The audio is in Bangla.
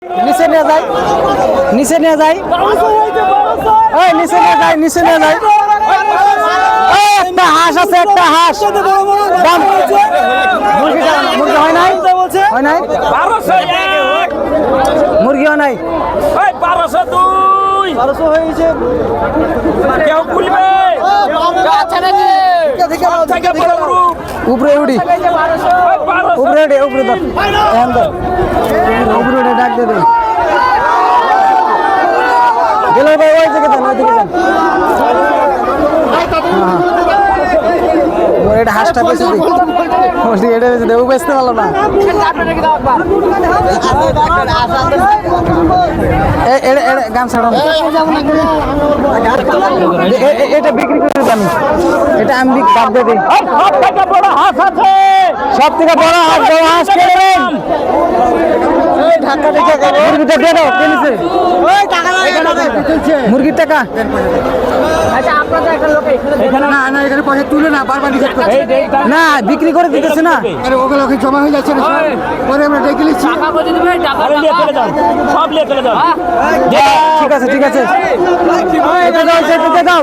নিচে নিয়ে যায়, নিচে নিয়ে যায়, এই নিচে নিয়ে যায়, নিচে নিয়ে যায়। একটা হাঁস আছে, একটা হাঁস দাম মুরগি মুরগি হয় নাই, হয় নাই, মুরগি হয় নাই, 1200 হয়েছে। উপরে উড়ি, উপরে উঠে, উপরে ধর, উপরে উঠে ডাক দেবে গেল ভাই, ওই দিকে যান, ওই দিকে যান। এটা হাঁসটা বেঁচে দিই, এটা বেঁচে দেবো, বেচতে পারলো না। গান ছাড়ান, এটা বিক্রি করে দেন, এটা আমি বাদ দিয়ে দিই। সব থেকে বড় হাঁস, বড় হাঁস কেন মুরগিটা দিয়ে দাও, কিনেছে মুরগির টাকা। না বিক্রি করে দিতেছে না, ওগুলো জমা হয়ে যাচ্ছে, পরে আমরা ডেকে নিচ্ছি। ঠিক আছে, ঠিক আছে, দাও, দাও।